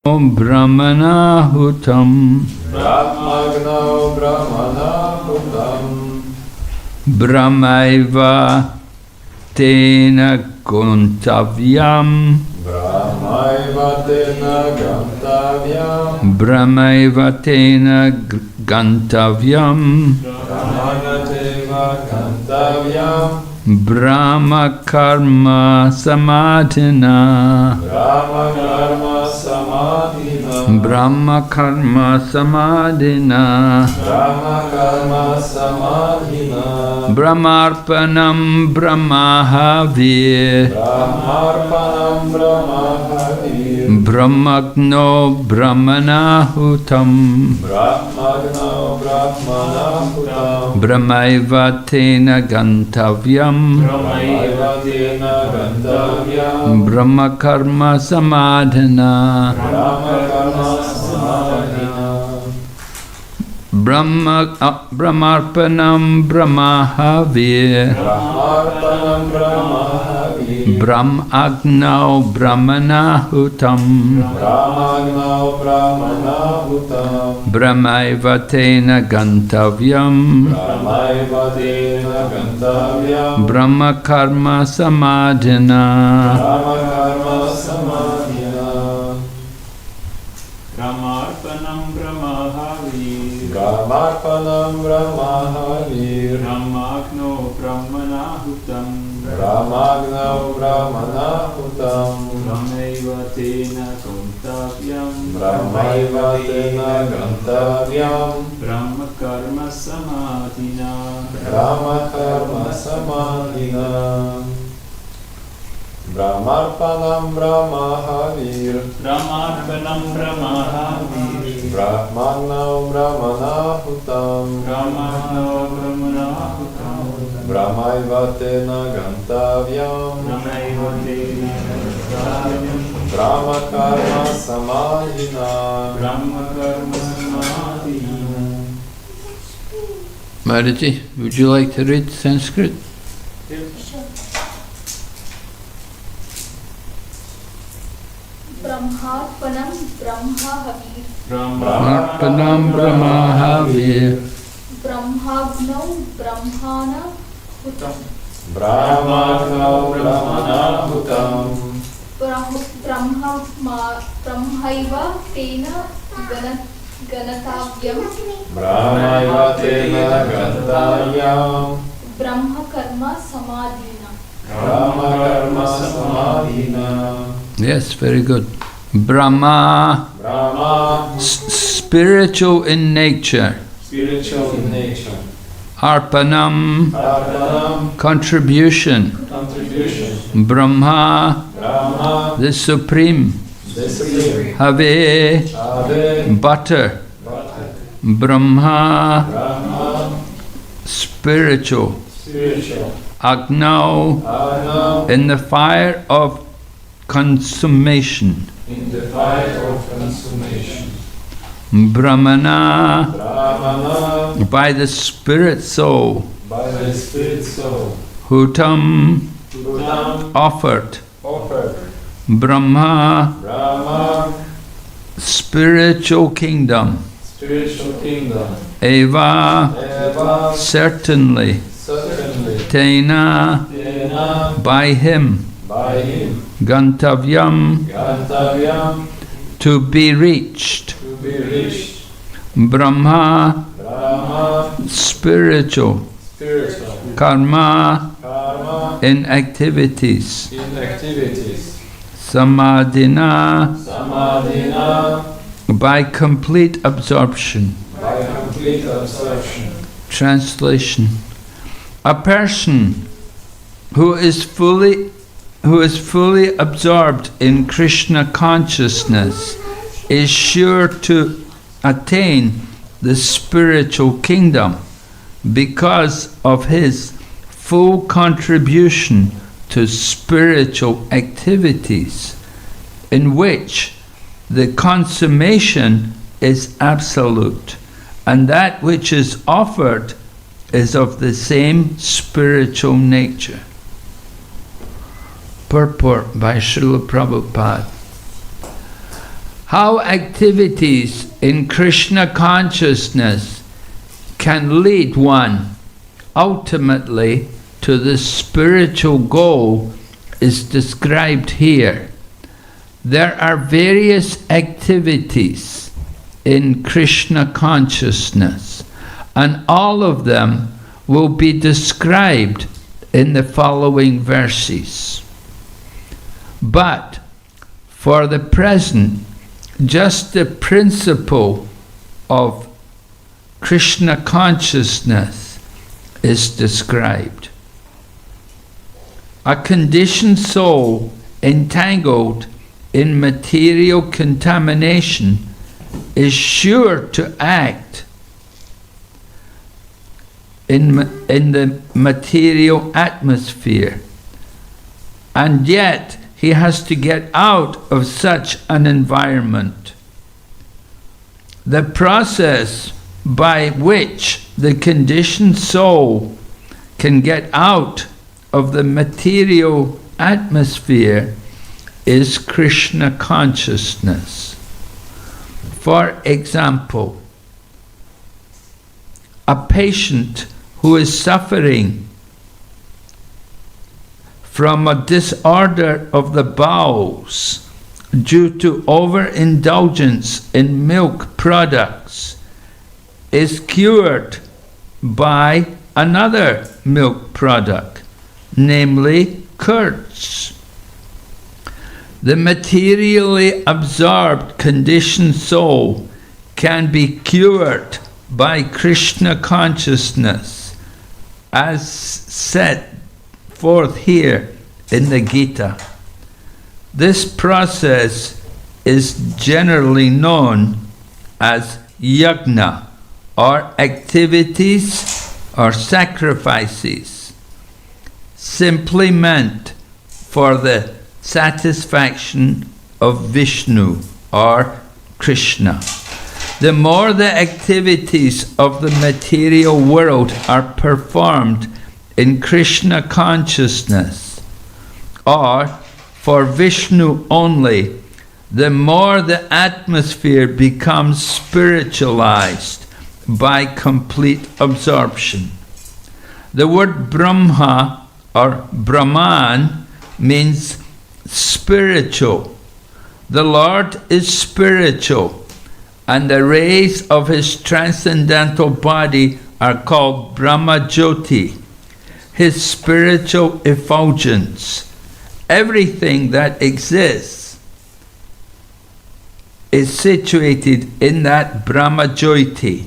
Om Brahmanahutam Brahmagno Brahmanahutam Brahmaiva Tena Guntavyam Brahmaiva Tena Gantavyam Brahmaiva Tena Gantavyam Brahmaiva Tena Gantavyam Brahma Karma Samadhina Brahma Karma Samadhina Brahma Karma Samadhina Brahma Karma Samadhina Brahmarpanam Brahmahavir Brahmarpanam Brahmahavir Brahmagno Brahmanahutam Brahmagno Brahmanahutam Brahmaiva Tena Gantavyam Brahmaiva Tena Gantavyam Brahma Karma Samadhina Brahma Karma Samadhina Brahmarpanam Brahmahavir Brahmarpanam Brahmahavir Brahmagno Brahmanahutam Brahmagno Brahmanahutam Brahmaiva Tena Gantavyam Brahmaiva Tena Gantavyam Brahma Karma Samadhina Brahma Karma Samadhina Brahmarpanam Brahmahavir Brahmarpanam Brahmahavir Brahmagno Brahmanahutam Brahmagno Brahmanahutam Brahmaiva Tena Gantavyam Brahmaiva Tena Gantavyam Brahma Karma Samadhina Brahma Karma Samadhina Brahmarpanam Brahmahavir Brahmarpanam Brahmahavir Brahmagno Brahmanahutam Brahmagno Brahmanahutam Brahmaiva Tena Gantavyam Brahmaiva Tena Gantavyam Brahma Karma Samadhina Brahma Karma Samadhina. Maharaji, would you like to read Sanskrit? Brahmarpanam Brahmahavir Brahmarpanam Brahmahavir Brahmagno Brahmana Hutam Brahmagno Brahmanahutam Brahmaiva Tena Ganatavyam Brahmaiva Tena Gantavyam Brahma Karma Samadhina. Brahma Karma Samadhina Yes, very good. Brahma, Brahma spiritual in nature. Spiritual in nature Arpanam, Arpanam contribution. Contribution Brahma, Brahma the supreme. Discipline Have, Ave butter. Bhatta Brahma, Brahma spiritual. Spiritual Agno, Arna in the fire of consummation. in the fire of consummation Brahmana, Brahmana by the spirit soul. by the spirit soul Hutam, Buddham offered. offered Brahma, Brahma spiritual kingdom. spiritual kingdom Eva, Eva certainly. certainly Tena, Tena by him. by him Gantavyam, Gantavyam to be reached. to be reached Brahma, Brahma spiritual. spiritual Karma, Karma in activities. in activities Samadhina, Samadhina by complete absorption. by complete absorption Translation. A person who is fully absorbed in Krishna consciousness is sure to attain the spiritual kingdom because of his full contribution to spiritual activities, in which the consummation is absolute, and that which is offered is of the same spiritual nature. Purport by Srila Prabhupada. How activities in Krishna consciousness can lead one ultimately to the spiritual goal is described here. There are various activities in Krishna consciousness, and all of them will be described in the following verses. But for the present, just the principle of Krishna consciousness is described. A conditioned soul entangled in material contamination is sure to act in the material atmosphere, and yet he has to get out of such an environment. The process by which the conditioned soul can get out of the material atmosphere is Krishna consciousness. For example, a patient who is suffering from a disorder of the bowels due to overindulgence in milk products is cured by another milk product, namely curds. The materially absorbed conditioned soul can be cured by Krishna consciousness, as set forth here in the Gita. This process is generally known as yajna, or activities or sacrifices, simply meant for the satisfaction of Vishnu or Krishna. The more the activities of the material world are performed in Krishna consciousness, or for Vishnu only, the more the atmosphere becomes spiritualized by complete absorption. The word Brahma or Brahman means spiritual. The Lord is spiritual, and the rays of his transcendental body are called Brahma Jyoti, his spiritual effulgence. Everything that exists is situated in that Brahma Jyoti.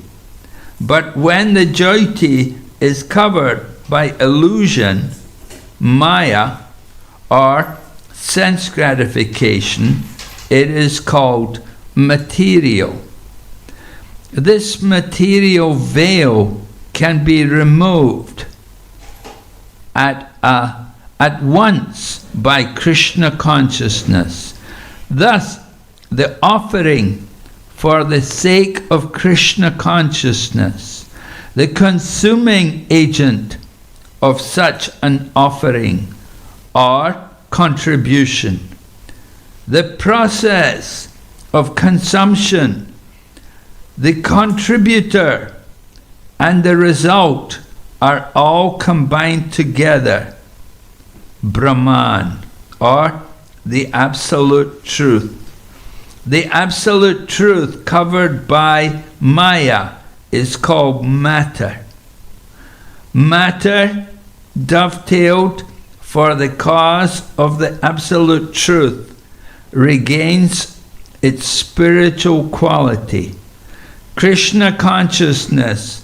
But when the Jyoti is covered by illusion, Maya, or sense gratification, it is called material. This material veil can be removed at once by Krishna consciousness. Thus, the offering for the sake of Krishna consciousness, the consuming agent of such an offering or contribution, the process of consumption, the contributor, and the result are all combined together. Brahman, or the absolute truth. The absolute truth covered by Maya is called matter. Matter, dovetailed for the cause of the absolute truth, regains its spiritual quality. Krishna consciousness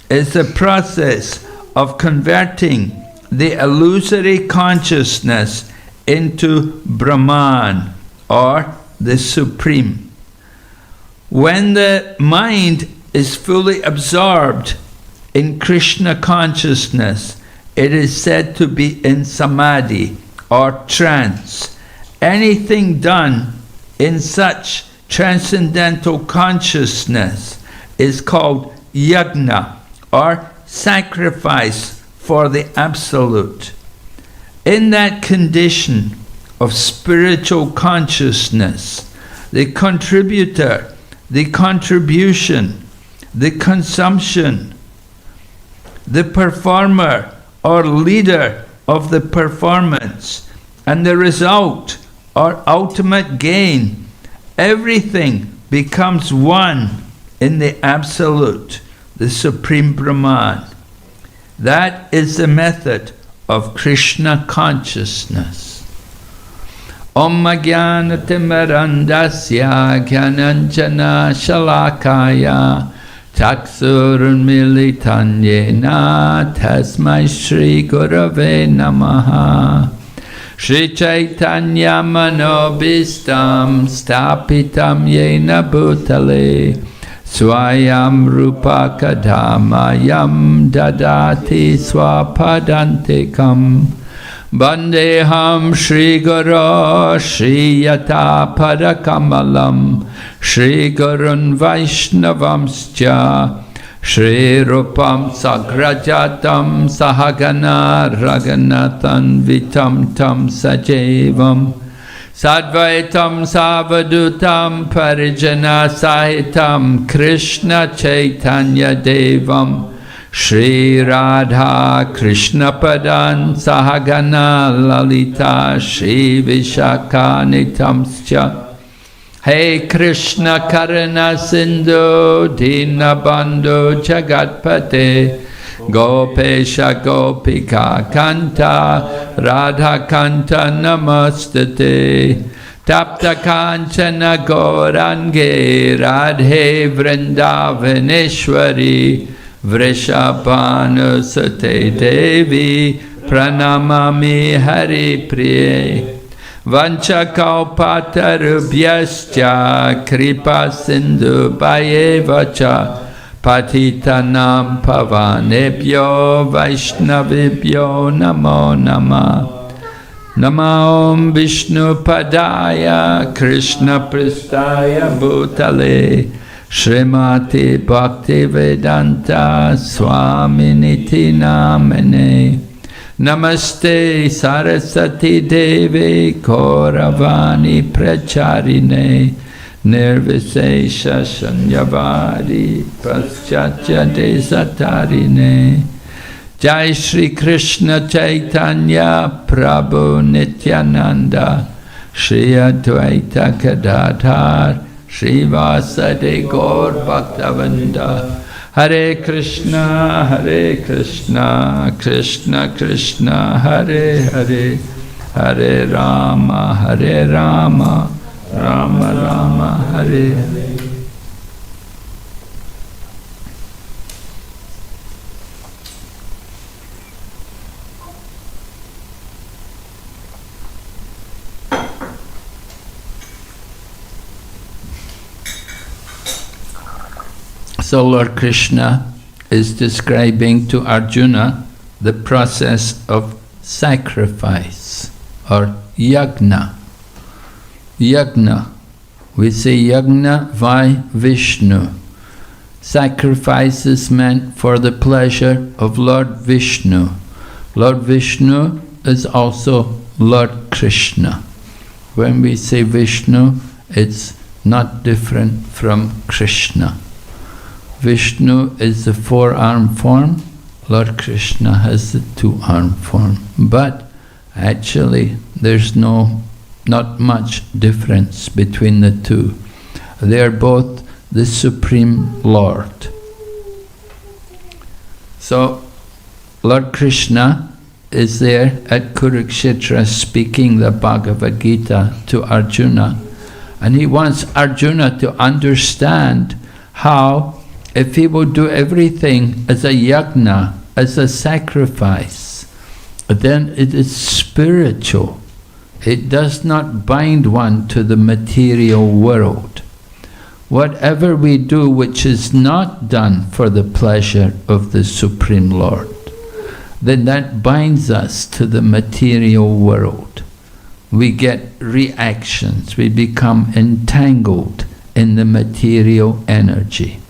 is the process of converting the illusory consciousness into Brahman, or the Supreme. When the mind is fully absorbed in Krishna consciousness, it is said to be in samadhi or trance. Anything done in such transcendental consciousness is called yajna, or sacrifice for the absolute. In that condition of spiritual consciousness, the contributor, the contribution, the consumption, the performer or leader of the performance, and the result or ultimate gain. Everything becomes one in the Absolute, the Supreme Brahman. That is the method of Krishna consciousness. Om Jnanatimmirandasya Jnananjana Shalakaya Chaksurunmilitan Yena Tasmai Shri Gurave Namaha. Shri Chaitanya Manobhistam Stapitam Yena Bhutale Swayam Rupa Kadhamayam Dadati Swapadantikam Bandeham Shri Guru Shri Yata Padakamalam Shri Gurun Vaishnavamscha Shri Rupam Sagrajatam Sahagana Raganathan Vitam Tam Sajevam Sadvaitam Savadutam Parijana Sahitam Krishna Chaitanya Devam Shri Radha Krishna Padan Sahagana Lalita Shri Vishakanitamscha. Hey Krishna Karana Sindhu Dinabandhu Jagatpate Gopesha Gopika Kanta Radha Kanta Namastate Tapta Kanchana Gaurange Radhe Vrindavaneshwari Vrishabhanu Sute Devi Pranamami Hari Priye Vanchakalpatarubhyascha Kripa Sindhu Bhayevacha Patitanam Pavanebhyo Vaishnavibhyo Namo Nama Namo Om Vishnu Padaya Krishna Pristaya Bhutale Srimati Bhaktivedanta Swaminiti Namane Namaste Saraswati Devi Kauravani Pracharine Nirvisesha Shanyavari Paschatya Desatarine Jai Shri Krishna Chaitanya Prabhu Nityananda Shri Advaita Gadadhar Shri Vasade Gaur Bhaktavinda Hare Krishna, Krishna Krishna, Hare Hare, Hare Rama, Rama Rama, Hare Hare. So Lord Krishna is describing to Arjuna the process of sacrifice or yagna. Yagna. We say yagna vai Vishnu. Sacrifice is meant for the pleasure of Lord Vishnu. Lord Vishnu is also Lord Krishna. When we say Vishnu, it's not different from Krishna. Vishnu is the four-arm form, Lord Krishna has the two-arm form. But actually there's not much difference between the two. They are both the Supreme Lord. So Lord Krishna is there at Kurukshetra speaking the Bhagavad Gita to Arjuna, and he wants Arjuna to understand how if he will do everything as a yagna, as a sacrifice, then it is spiritual. It does not bind one to the material world. Whatever we do which is not done for the pleasure of the Supreme Lord, then that binds us to the material world. We get reactions, we become entangled in the material energy.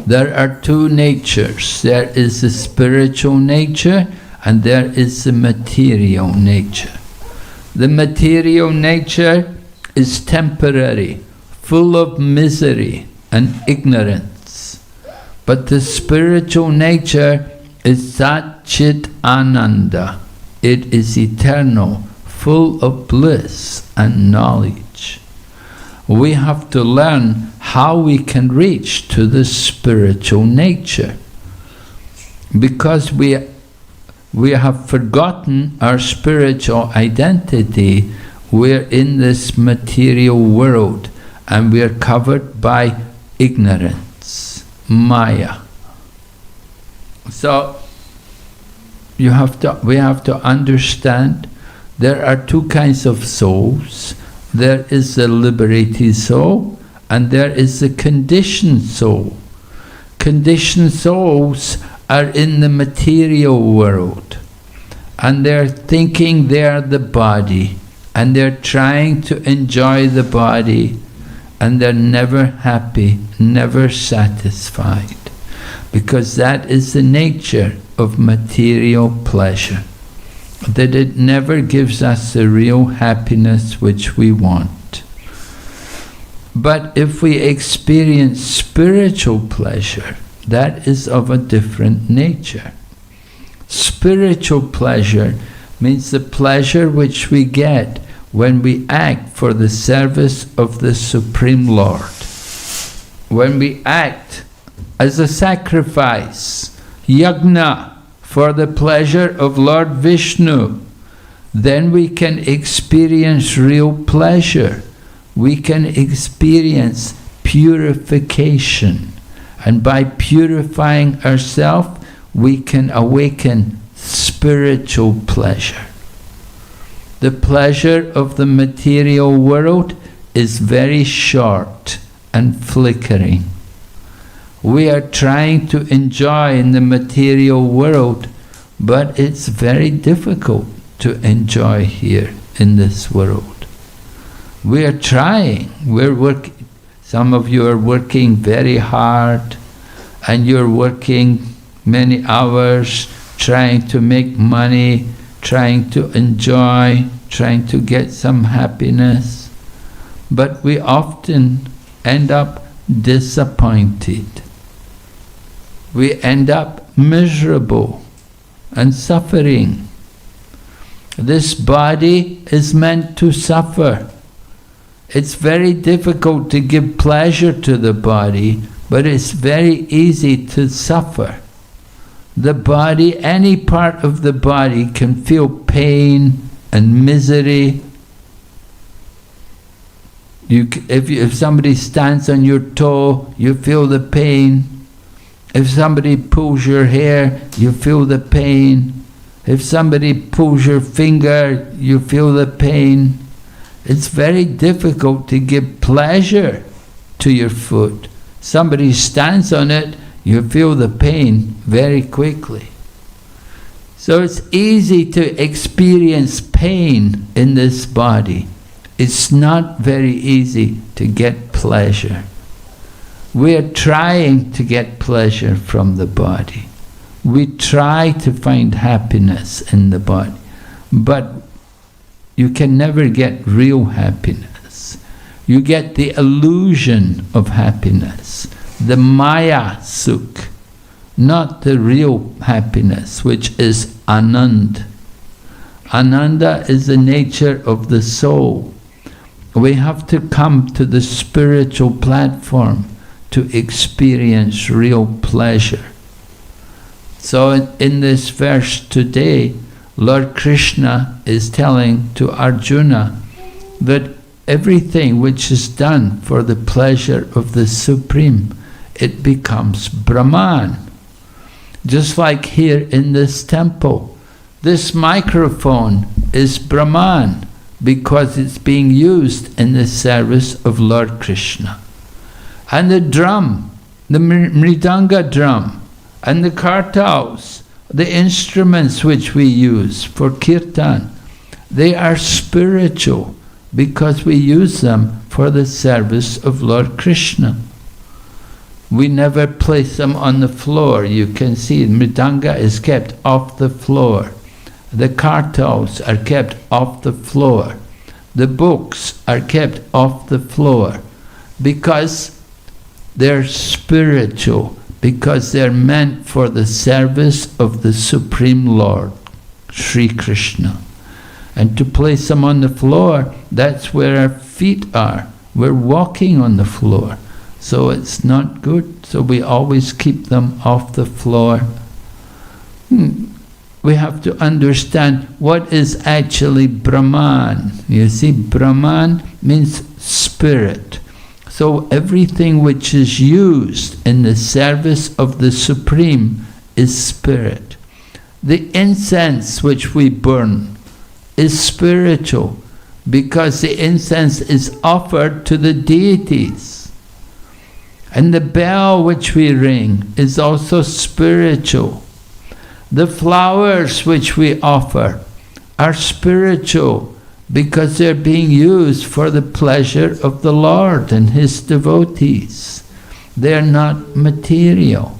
There are two natures. There is the spiritual nature and there is the material nature. The material nature is temporary, full of misery and ignorance. But the spiritual nature is Sat Chit Ananda. It is eternal, full of bliss and knowledge. We have to learn how we can reach to the spiritual nature. Because we have forgotten our spiritual identity, we're in this material world and we're covered by ignorance, Maya. So we have to understand there are two kinds of souls. There is the liberated soul and there is the conditioned soul. Conditioned souls are in the material world and they're thinking they're the body and they're trying to enjoy the body and they're never happy, never satisfied, because that is the nature of material pleasure, that it never gives us the real happiness which we want. But if we experience spiritual pleasure, that is of a different nature. Spiritual pleasure means the pleasure which we get when we act for the service of the Supreme Lord. When we act as a sacrifice, yajna, for the pleasure of Lord Vishnu, then we can experience real pleasure. We can experience purification. And by purifying ourselves, we can awaken spiritual pleasure. The pleasure of the material world is very short and flickering. We are trying to enjoy in the material world, but it's very difficult to enjoy here in this world. We are trying, we're working. Some of you are working very hard and you're working many hours trying to make money, trying to enjoy, trying to get some happiness. But we often end up disappointed. We end up miserable and suffering. This body is meant to suffer. It's very difficult to give pleasure to the body, but it's very easy to suffer. The body, any part of the body can feel pain and misery. If somebody stands on your toe, you feel the pain. If somebody pulls your hair, you feel the pain. If somebody pulls your finger, you feel the pain. It's very difficult to give pleasure to your foot. Somebody stands on it, you feel the pain very quickly. So it's easy to experience pain in this body. It's not very easy to get pleasure. We are trying to get pleasure from the body. We try to find happiness in the body, but you can never get real happiness. You get the illusion of happiness, the Maya Sukh, not the real happiness, which is Anand. Ananda is the nature of the soul. We have to come to the spiritual platform to experience real pleasure. So in this verse today, Lord Krishna is telling to Arjuna that everything which is done for the pleasure of the Supreme, it becomes Brahman. Just like here in this temple, this microphone is Brahman because it's being used in the service of Lord Krishna. And the drum, the mridanga drum, and the kartals, the instruments which we use for kirtan, they are spiritual because we use them for the service of Lord Krishna. We never place them on the floor. You can see mridanga is kept off the floor. The kartals are kept off the floor. The books are kept off the floor because they're spiritual, because they're meant for the service of the Supreme Lord, Sri Krishna. And to place them on the floor, that's where our feet are. We're walking on the floor. So it's not good. So we always keep them off the floor. We have to understand what is actually Brahman. You see, Brahman means spirit. So everything which is used in the service of the Supreme is spirit. The incense which we burn is spiritual, because the incense is offered to the deities. And the bell which we ring is also spiritual. The flowers which we offer are spiritual, because they're being used for the pleasure of the Lord and His devotees. They're not material.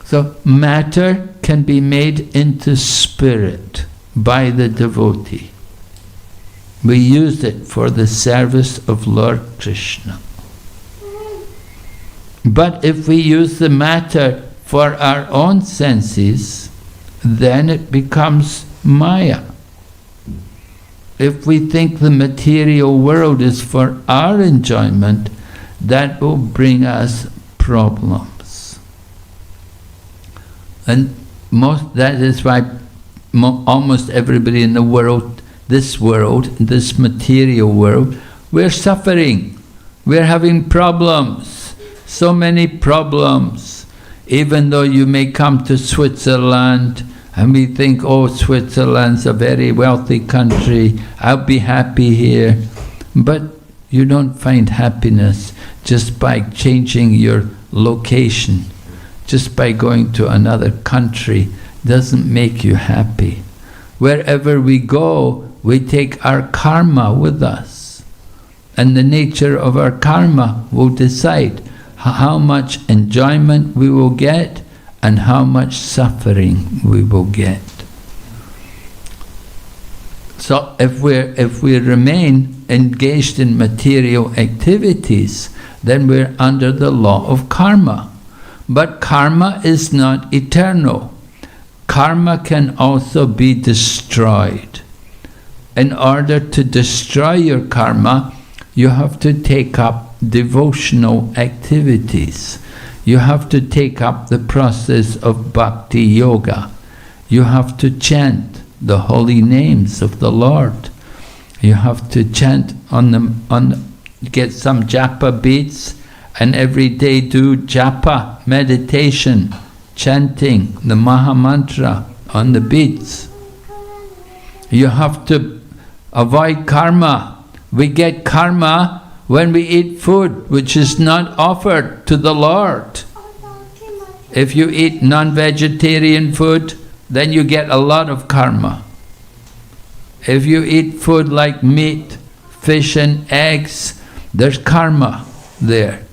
So matter can be made into spirit by the devotee. We use it for the service of Lord Krishna. But if we use the matter for our own senses, then it becomes Maya. If we think the material world is for our enjoyment, that will bring us problems. And that is why almost everybody in the world, this material world, we're suffering. We're having problems. So many problems. Even though you may come to Switzerland, and we think, oh, Switzerland's a very wealthy country, I'll be happy here. But you don't find happiness just by changing your location. Just by going to another country doesn't make you happy. Wherever we go, we take our karma with us. And the nature of our karma will decide how much enjoyment we will get and how much suffering we will get. So if we remain engaged in material activities, then we're under the law of karma. But karma is not eternal. Karma can also be destroyed. In order to destroy your karma, you have to take up devotional activities. You have to take up the process of bhakti yoga. You have to chant the holy names of the Lord. You have to chant get some japa beads, and every day do japa meditation, chanting the Maha Mantra on the beads. You have to avoid karma. We get karma when we eat food which is not offered to the Lord. If you eat non-vegetarian food, then you get a lot of karma. If you eat food like meat, fish and eggs, there's karma there.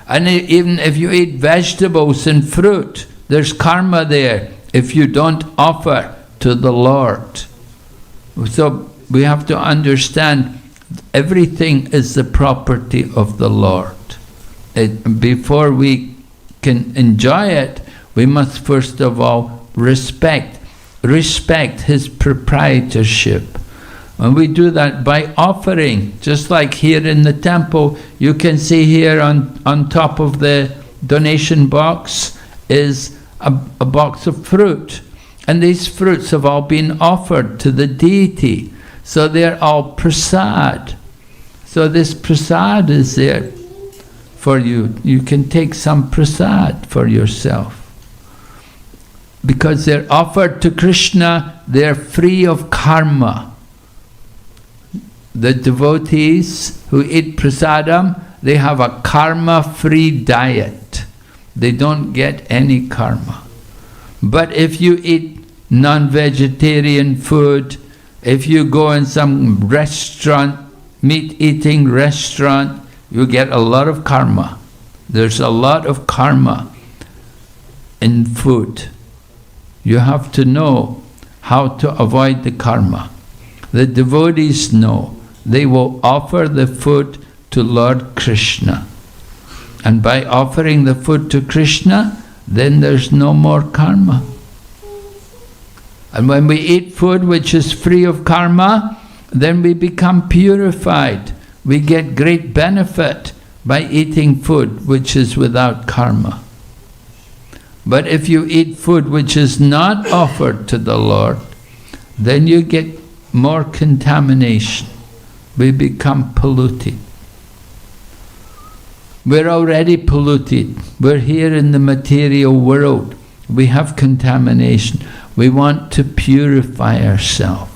And even if you eat vegetables and fruit, there's karma there if you don't offer to the Lord. So we have to understand everything is the property of the Lord. Before we can enjoy it, we must first of all respect His proprietorship. And we do that by offering. Just like here in the temple, you can see here on top of the donation box is a box of fruit. And these fruits have all been offered to the deity. So they're all prasad. So this prasad is there for you. You can take some prasad for yourself. Because they're offered to Krishna, they're free of karma. The devotees who eat prasadam, they have a karma-free diet. They don't get any karma. But if you eat non-vegetarian food, if you go in some restaurant, meat-eating restaurant, you get a lot of karma. There's a lot of karma in food. You have to know how to avoid the karma. The devotees know. They will offer the food to Lord Krishna. And by offering the food to Krishna, then there's no more karma. And when we eat food which is free of karma, then we become purified. We get great benefit by eating food which is without karma. But if you eat food which is not offered to the Lord, then you get more contamination. We become polluted. We're already polluted. We're here in the material world. We have contamination. We want to purify ourselves.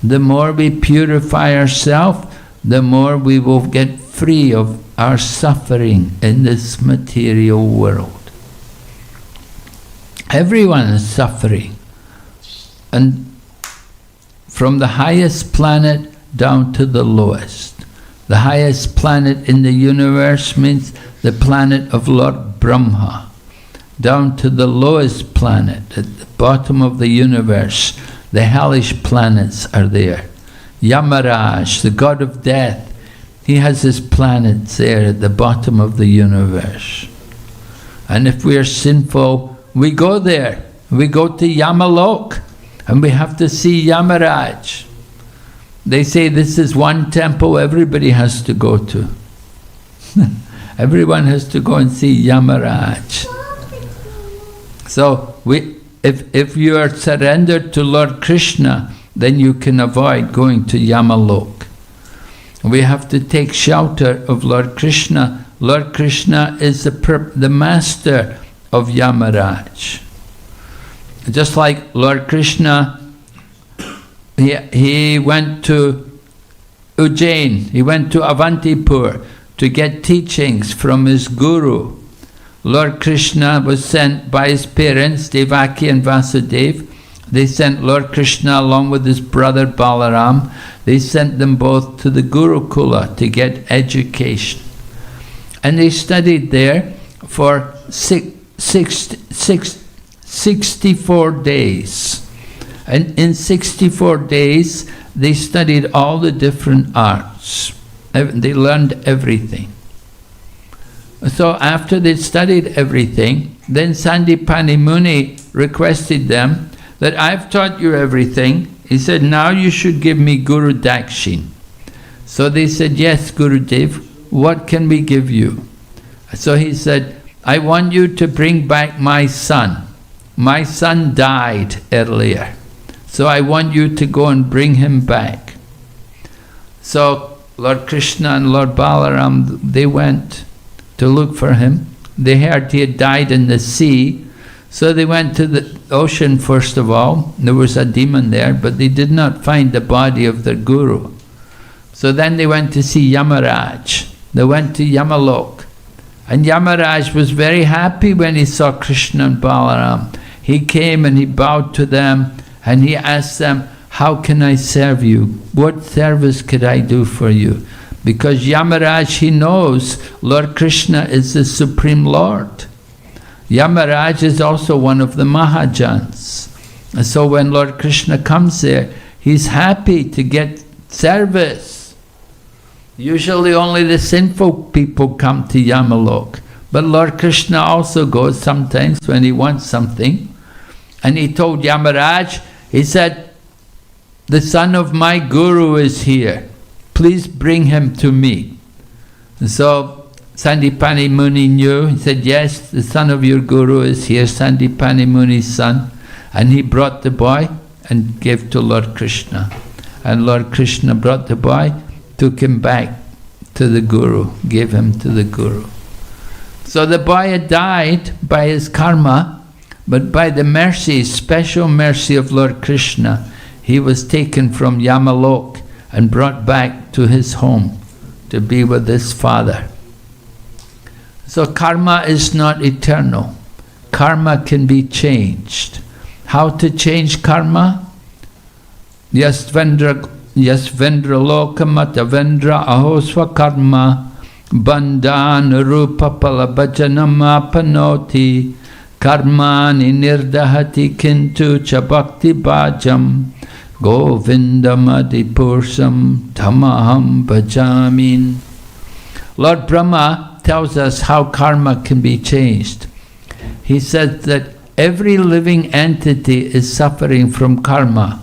The more we purify ourselves, the more we will get free of our suffering in this material world. Everyone is suffering. And from the highest planet down to the lowest. The highest planet in the universe means the planet of Lord Brahma. Down to the lowest planet, at the bottom of the universe, the hellish planets are there. Yamaraj, the god of death, he has his planets there at the bottom of the universe. And if we are sinful, we go there. We go to Yamalok, and we have to see Yamaraj. They say this is one temple everybody has to go to. Everyone has to go and see Yamaraj. So if you are surrendered to Lord Krishna, then you can avoid going to Yamalok. We have to take shelter of Lord Krishna. Lord Krishna is the master of Yamaraj. Just like Lord Krishna, he went to Ujjain, he went to Avantipur to get teachings from his guru. Lord Krishna was sent by his parents, Devaki and Vasudeva. They sent Lord Krishna along with his brother Balaram. They sent them both to the Gurukula to get education. And they studied there for 64 days. And in 64 days, they studied all the different arts. They learned everything. So after they studied everything, then Sandipani Muni requested them that I've taught you everything. He said, now you should give me Guru Dakshin. So they said, yes, Gurudev, what can we give you? So he said, I want you to bring back my son. My son died earlier. So I want you to go and bring him back. So Lord Krishna and Lord Balaram, they went to look for him. They heard he had died in the sea. So they went to the ocean first of all. There was a demon there, but they did not find the body of their guru. So then they went to see Yamaraj. They went to Yamalok. And Yamaraj was very happy when he saw Krishna and Balaram. He came and he bowed to them and he asked them, how can I serve you? What service could I do for you? Because Yamaraj, he knows Lord Krishna is the Supreme Lord. Yamaraj is also one of the Mahajans. And so when Lord Krishna comes there, he's happy to get service. Usually only the sinful people come to Yamalok. But Lord Krishna also goes sometimes when he wants something. And he told Yamaraj, he said, the son of my guru is here. Please bring him to me. And so Sandipani Muni knew. He said, yes, the son of your guru is here, Sandipani Muni's son. And he brought the boy and gave to Lord Krishna. And Lord Krishna brought the boy, took him back to the guru, gave him to the guru. So the boy had died by his karma, but by the mercy, special mercy of Lord Krishna, he was taken from Yamalok and brought back to his home to be with his father. So karma is not eternal. Karma can be changed. How to change karma? Yasvendra lokamata vendra ahosva karma bandhan rupa palabhajanam karmani nirdahati kintu cha bhakti bhajam Govindamadipursam tamaham bhajamin. Lord Brahma tells us how karma can be changed. He says that every living entity is suffering from karma.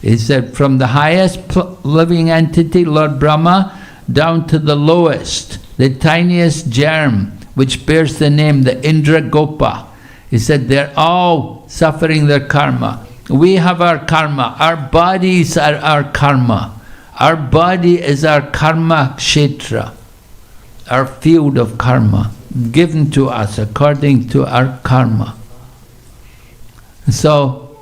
He said from the highest living entity, Lord Brahma, down to the lowest, the tiniest germ, which bears the name, the Indra Gopa. He said they're all suffering their karma. We have our karma. Our bodies are our karma. Our body is our karma kshetra, our field of karma, given to us according to our karma. So,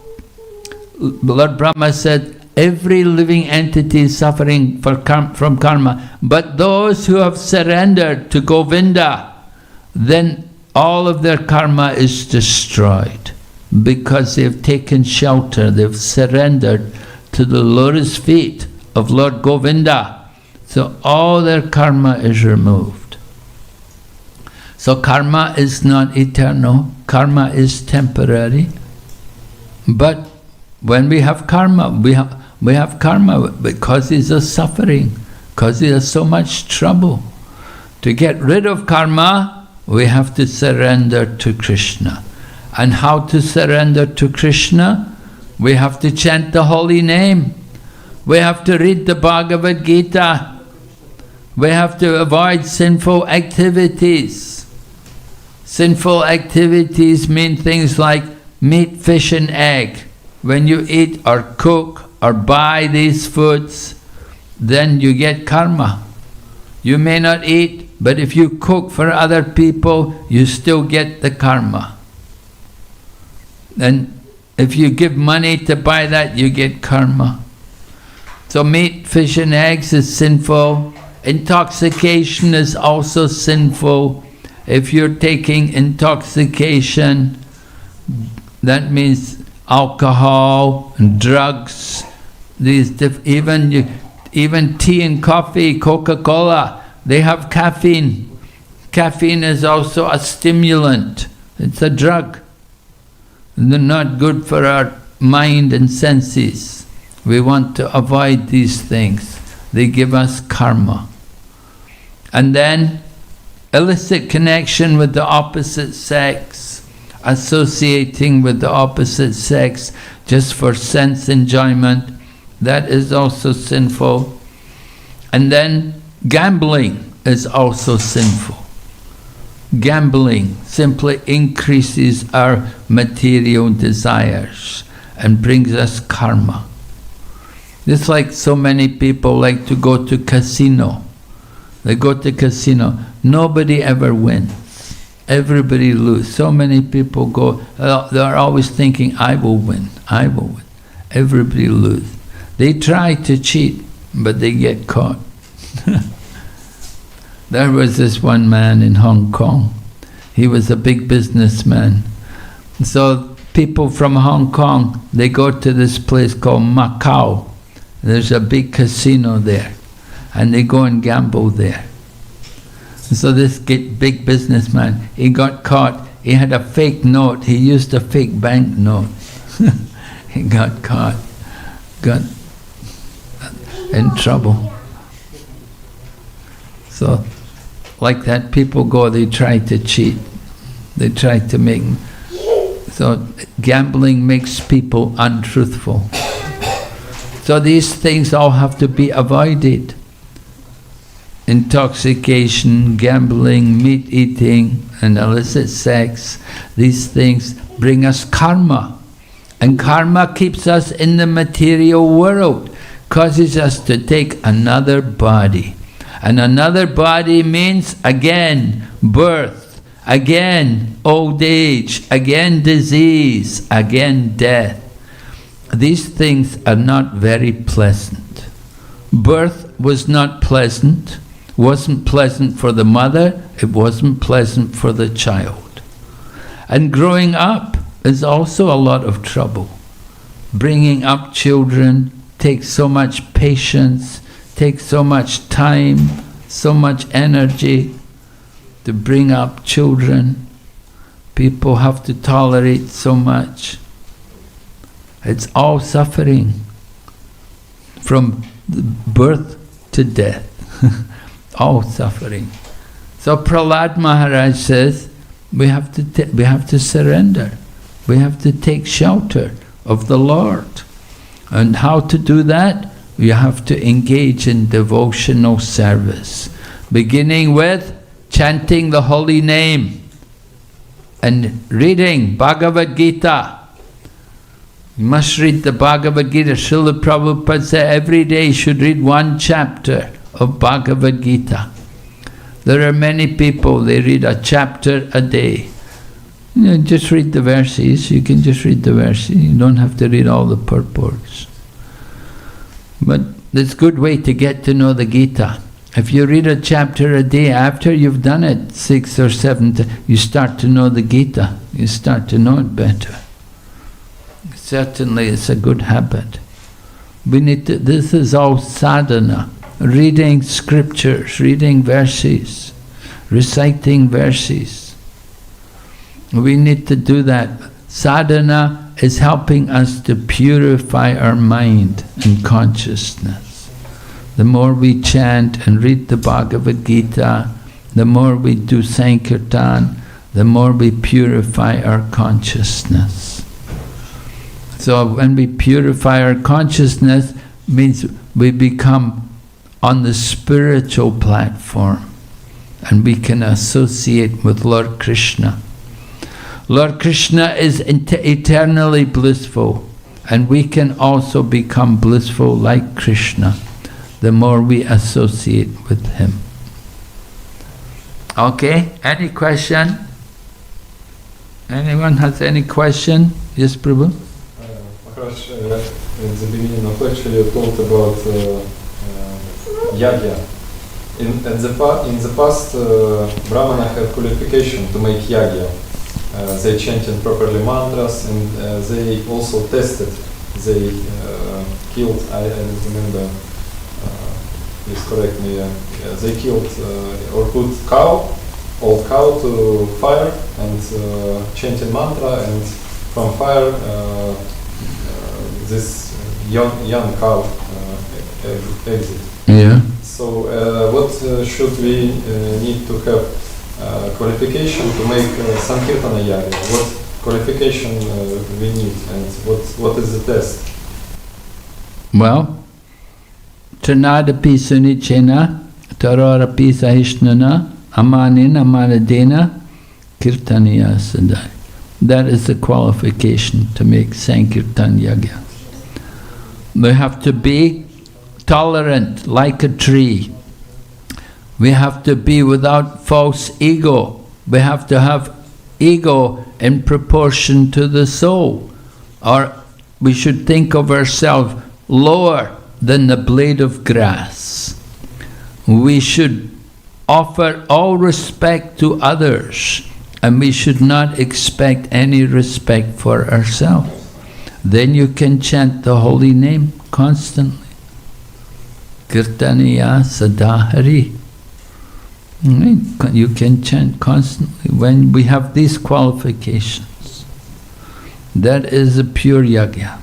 Lord Brahma said, every living entity is suffering from karma, but those who have surrendered to Govinda, then all of their karma is destroyed because they've taken shelter, they've surrendered to the lotus feet of Lord Govinda. So all their karma is removed. So karma is not eternal, karma is temporary. But when we have karma, we have karma because it's a suffering, because there's so much trouble. To get rid of karma, we have to surrender to Krishna. And how to surrender to Krishna? We have to chant the holy name. We have to read the Bhagavad Gita. We have to avoid sinful activities. Sinful activities mean things like meat, fish and egg. When you eat or cook or buy these foods, then you get karma. You may not eat, but if you cook for other people, you still get the karma. And if you give money to buy that, you get karma. So meat, fish and eggs is sinful. Intoxication is also sinful. If you're taking intoxication, that means alcohol and drugs, even tea and coffee, Coca-Cola, they have caffeine. Caffeine is also a stimulant. It's a drug. And they're not good for our mind and senses. We want to avoid these things. They give us karma. And then illicit connection with the opposite sex, associating with the opposite sex just for sense enjoyment, that is also sinful. And then gambling is also sinful. Gambling simply increases our material desires and brings us karma. Just like so many people like to go to casino. They go to casino, nobody ever wins. Everybody loses. So many people go, they're always thinking, I will win, I will win. Everybody loses. They try to cheat, but they get caught. There was this one man in Hong Kong. He was a big businessman. So people from Hong Kong, they go to this place called Macau. There's a big casino there. And they go and gamble there. So this big businessman, he got caught. He had a fake note. He used a fake bank note. He got caught. Got in trouble. So, like that, people go, they try to cheat. They try to make... So, gambling makes people untruthful. So these things all have to be avoided. Intoxication, gambling, meat eating, and illicit sex, these things bring us karma. And karma keeps us in the material world, causes us to take another body. And another body means, again, birth, again, old age, again, disease, again, death. These things are not very pleasant. Birth was not pleasant, wasn't pleasant for the mother, it wasn't pleasant for the child. And growing up is also a lot of trouble. Bringing up children takes so much patience, takes so much time, so much energy to bring up children. People have to tolerate so much. It's all suffering. from birth to death, all suffering. So Prahlad Maharaj says, we have to surrender. We have to take shelter of the Lord. And how to do that? You have to engage in devotional service, beginning with chanting the holy name and reading Bhagavad Gita. You must read the Bhagavad Gita. Srila Prabhupada said every day you should read one chapter of Bhagavad Gita. There are many people, they read a chapter a day. Just read the verses. You can just read the verses. You don't have to read all the purports. But it's a good way to get to know the Gita. If you read a chapter a day, after you've done it 6 or 7 times, you start to know the Gita. You start to know it better. Certainly it's a good habit. We need to, this is all sadhana. Reading scriptures, reading verses, reciting verses. We need to do that. Sadhana is helping us to purify our mind and consciousness. The more we chant and read the Bhagavad Gita, the more we do Sankirtan, the more we purify our consciousness. So when we purify our consciousness, means we become on the spiritual platform and we can associate with Lord Krishna. Lord Krishna is eternally blissful, and we can also become blissful like Krishna the more we associate with him. Okay, any question? Anyone has any question? Yes, Prabhu? Maharaj, at the beginning of lecture you talked about yagya. In the past, Brahmana had qualification to make yagya. They chanted properly mantras, and they also tested. They killed, I don't remember, please correct me, they killed or put old cow to fire and chanted mantra, and from fire this young cow exit. Yeah. So what should we need to have qualification to make Sankirtana Yaga? What qualification we need, and what is the test? Well, Trinadapi Sunichena, Tararapi Sahishnana, Amanina Manadena, Kirtaniya Sadai. That is the qualification to make Sankirtan Yagya. We have to be tolerant like a tree. We have to be without false ego. We have to have ego in proportion to the soul. Or we should think of ourselves lower than the blade of grass. We should offer all respect to others, and we should not expect any respect for ourselves. Then you can chant the holy name constantly. Kirtaniya Sadahari. You can chant constantly when we have these qualifications. That is a pure yagya.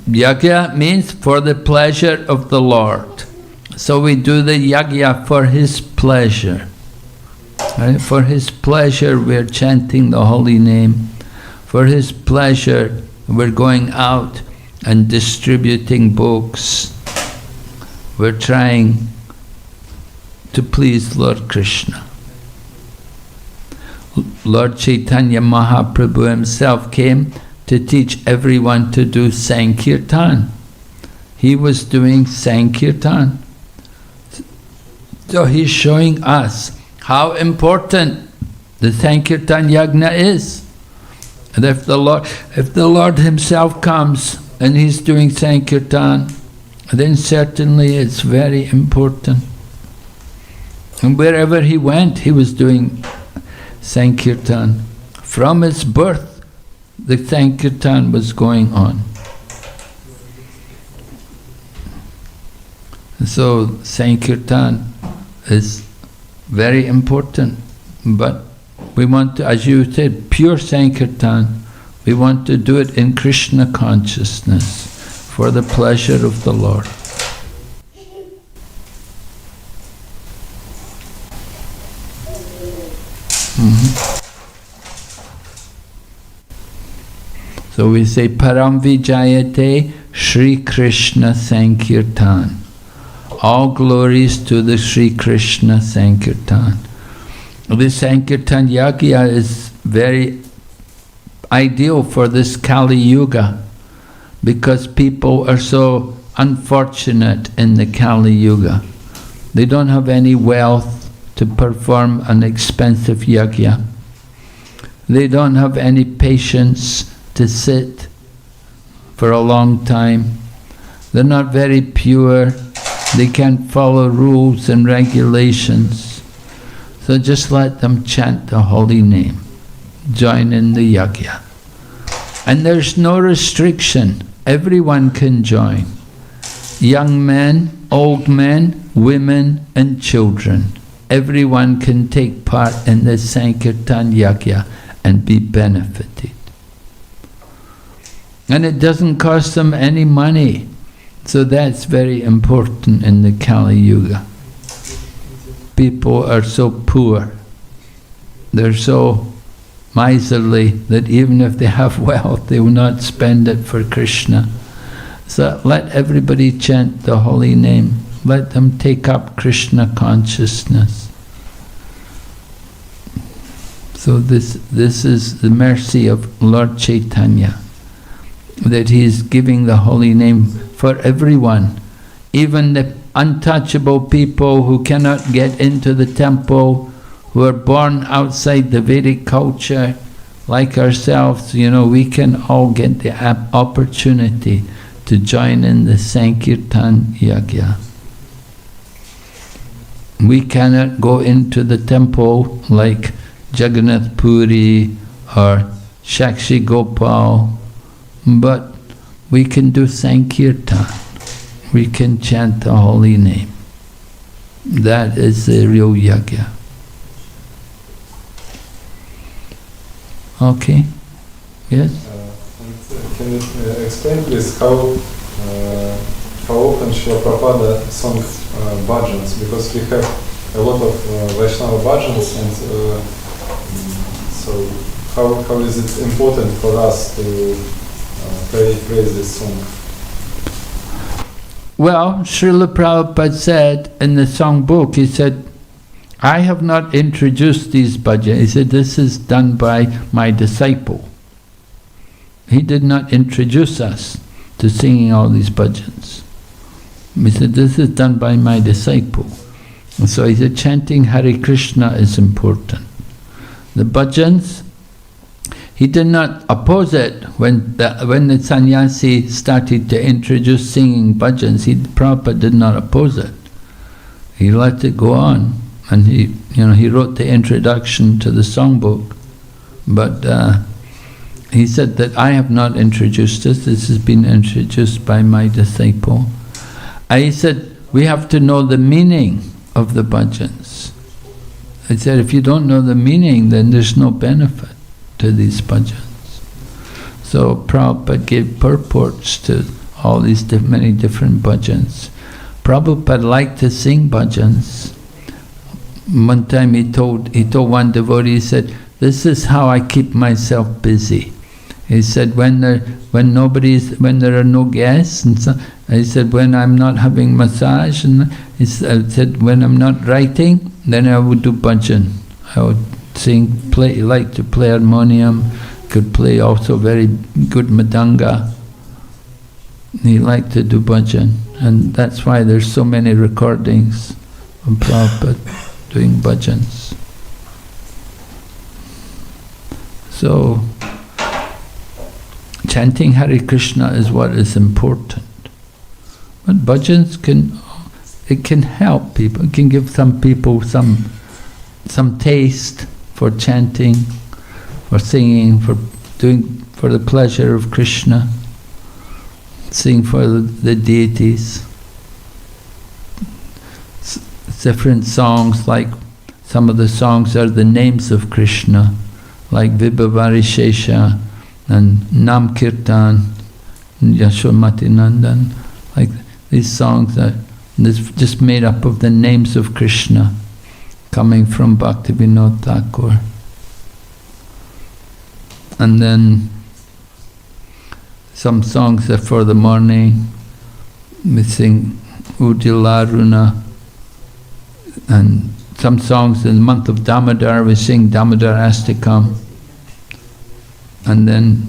Yagya means for the pleasure of the Lord. So we do the yagya for His pleasure. Right? For His pleasure we are chanting the holy name. For His pleasure we're going out and distributing books. We're trying to please Lord Krishna. Lord Chaitanya Mahaprabhu himself came to teach everyone to do Sankirtan. He was doing Sankirtan. So he's showing us how important the Sankirtan Yagna is. And if the Lord himself comes and he's doing Sankirtan, then certainly it's very important. And wherever he went, he was doing Sankirtan. From his birth, the Sankirtan was going on. So Sankirtan is very important, but we want to, as you said, pure Sankirtan. We want to do it in Krishna consciousness. for the pleasure of the Lord. So we say Param Vijayate Shri Krishna Sankirtan. All glories to the Shri Krishna Sankirtan. The Sankirtan Yagya is very ideal for this Kali Yuga because people are so unfortunate in the Kali Yuga. They don't have any wealth to perform an expensive yagya. They don't have any patience to sit for a long time. They're not very pure. They can't follow rules and regulations. So just let them chant the holy name. Join in the yagya. And there's no restriction. Everyone can join. Young men, old men, women and children. Everyone can take part in the Sankirtan Yagya and be benefited. And it doesn't cost them any money. So that's very important in the Kali Yuga. People are so poor. They're so miserly that even if they have wealth, they will not spend it for Krishna. So let everybody chant the holy name. Let them take up Krishna consciousness. So this is the mercy of Lord Chaitanya, that he is giving the holy name for everyone. Even the untouchable people who cannot get into the temple, who are born outside the Vedic culture, like ourselves, we can all get the opportunity to join in the Sankirtan Yagya. We cannot go into the temple like Jagannath Puri or Shakshi Gopal, but we can do Sankirtan. We can chant the holy name. That is the real yagya. Okay? Yes? Can you explain please how often Srila Prabhupada sung bhajans? Because we have a lot of Vaishnava bhajans, and so how is it important for us to praise this song? Well, Srila Prabhupada said in the songbook, he said, I have not introduced these bhajans. He said, this is done by my disciple. He did not introduce us to singing all these bhajans. He said, this is done by my disciple. And so he said, chanting Hare Krishna is important. The bhajans, he did not oppose it when the sannyasi started to introduce singing bhajans. Prabhupada did not oppose it. He let it go on, and he wrote the introduction to the songbook. But he said that I have not introduced this. This has been introduced by my disciple. He said we have to know the meaning of the bhajans. I said if you don't know the meaning, then there's no benefit to these bhajans. So Prabhupada gave purports to all these many different bhajans. Prabhupada liked to sing bhajans. One time he told one devotee, he said, this is how I keep myself busy. He said when there are no guests, and so, he said when I'm not having massage, and he said when I'm not writing, then I would do bhajan. I would sing, like to play harmonium, could play also very good madanga. He liked to do bhajan, and that's why there's so many recordings of Prabhupada doing bhajans. So, chanting Hare Krishna is what is important. But bhajans can help people, it can give some people some taste for chanting, for singing, for the pleasure of Krishna, sing for the deities. Different songs, like some of the songs are the names of Krishna, like Vibhavarishesha and Nam Kirtan, Yashomati Nandan, like these songs are just made up of the names of Krishna, coming from Bhaktivinoda Thakur. And then some songs are for the morning. We sing Udilaruna, and some songs in the month of Damodar we sing Damodar Astakam. And then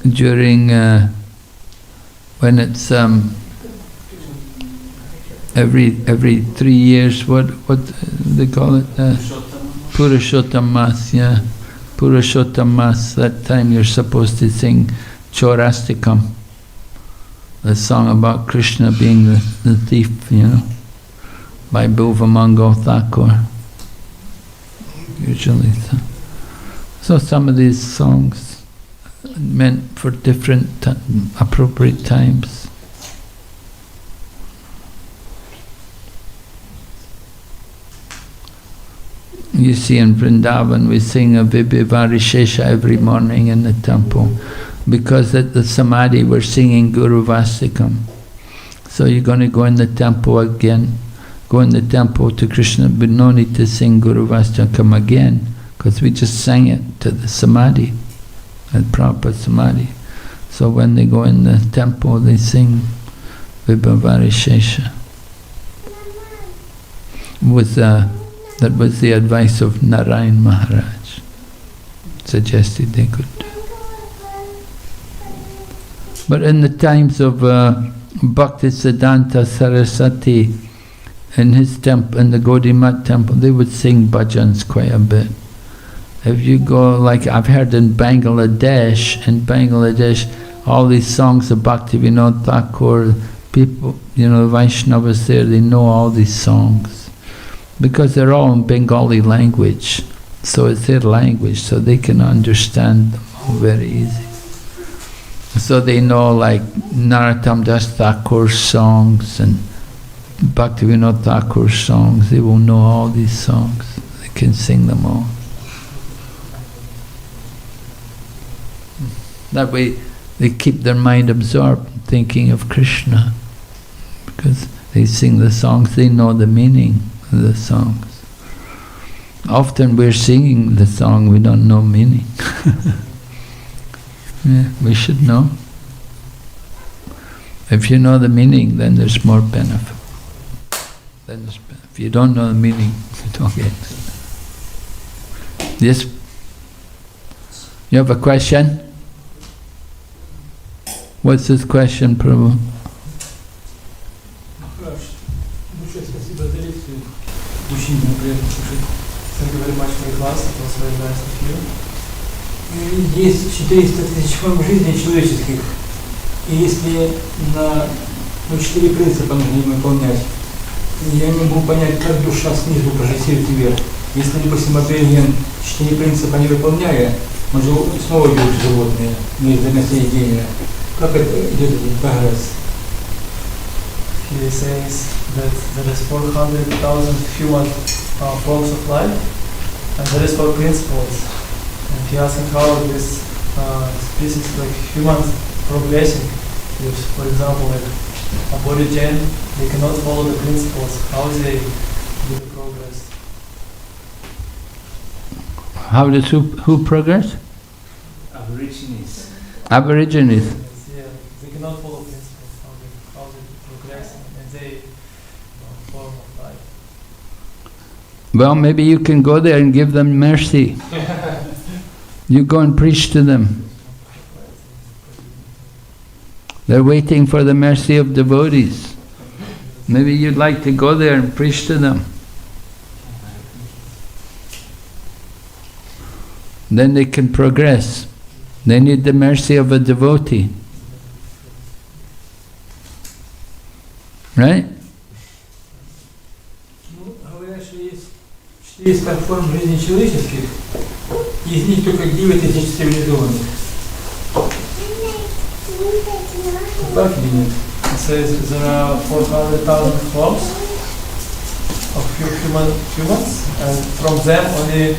during when it's every 3 years, what they call it, Purushottam Mas, yeah, Purushottam Mas. That time you're supposed to sing Chaurastikam, the song about Krishna being the thief, by Bhuvamangal Thakur. Usually, so some of these songs meant for different appropriate times. You see in Vrindavan we sing a Vibhivarishesha every morning in the temple, because at the Samadhi we're singing Guru Vastikam. So you're going to go in the temple again, go in the temple to Krishna, but no need to sing Guru Vastikam again, because we just sang it to the Samadhi, at Prabhupada Samadhi. So when they go in the temple they sing Vibhavarishesha. That was the advice of Narayan Maharaj. Suggested they could do. But in the times of Bhaktisiddhanta Saraswati, in his temple, in the Gaudiya temple, they would sing bhajans quite a bit. If you go, like I've heard in Bangladesh, all these songs of Bhaktivinoda Thakur, people, Vaishnavas there, they know all these songs. Because they're all in Bengali language, so it's their language, so they can understand them all very easy. So they know like Narottam Das Thakur's songs and Bhaktivinoda Thakur's songs, they will know all these songs, they can sing them all. That way they keep their mind absorbed, thinking of Krishna, because they sing the songs, they know the meaning of the songs. Often we're singing the song, we don't know meaning. Yeah, we should know. If you know the meaning, then there's more benefit. If you don't know the meaning, you don't get it. Yes? You have a question? What's this question, Prabhu? Thank you very much for your class, it was very nice to hear. Есть 400 тысяч форм жизни человеческих, и если на 4 принципа нужно выполнять, я не могу понять, как душа снизу прогрессирует вверх. Если, допустим, абориген 4 принципа не выполняя, он же снова идет в животные, на съедение. Как это идет этот прогресс? He says that there is 400,000 human forms of life, and there is 4 principles. And he asking how this species like humans progressing. If, for example, like Aborigine, they cannot follow the principles. How they do the progress? How does who progress? Aborigines. Aborigines. Yeah, they cannot follow principles. How they progress and they form of life. Well, maybe you can go there and give them mercy. You go and preach to them. They're waiting for the mercy of devotees. Maybe you'd like to go there and preach to them. Then they can progress. They need the mercy of a devotee. Right? Говорят, что есть 400 форм жизни человеческих, из них только 9 тысяч цивилизованных. Так или нет? It says there are 400,000 forms of humans, and from them only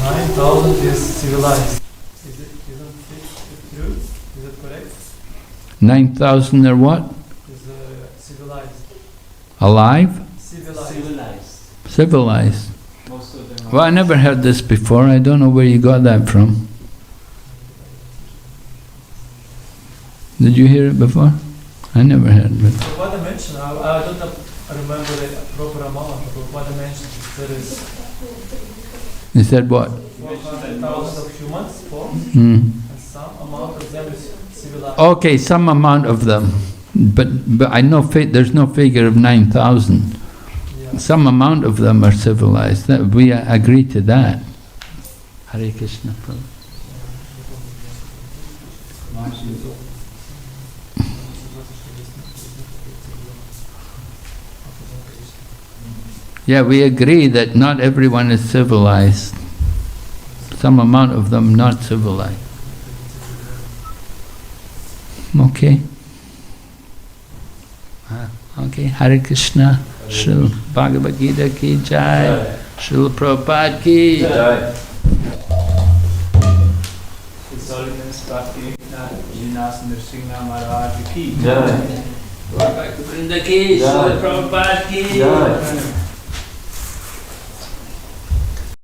9,000 is civilized. Isn't it true? Is it correct? 9,000 are what? Is civilized. Alive? Civilized. Civilized. Most of them are. Well, I never heard this before. I don't know where you got that from. Did you hear it before? I never heard of it. What I mentioned, I don't remember the proper amount, but what I mentioned, there is He said what? 400,000 of humans, forms, Hmm. and some amount of them is civilized. Okay, some amount of them. But I know there's no figure of 9,000. Yeah. Some amount of them are civilized. We agree to that. Hare Krishna. Prabhu. Yeah, we agree that not everyone is civilized. Some amount of them not civilized. Okay. Okay, Hare Krishna. Srila Bhagavad Gita ki jai. Srila Prabhupada ki jai. His Holiness Bhakti Jinas Nrsimha Maharaj ki Jai. Bhagavad Gita ki, Srila Prabhupada ki jai.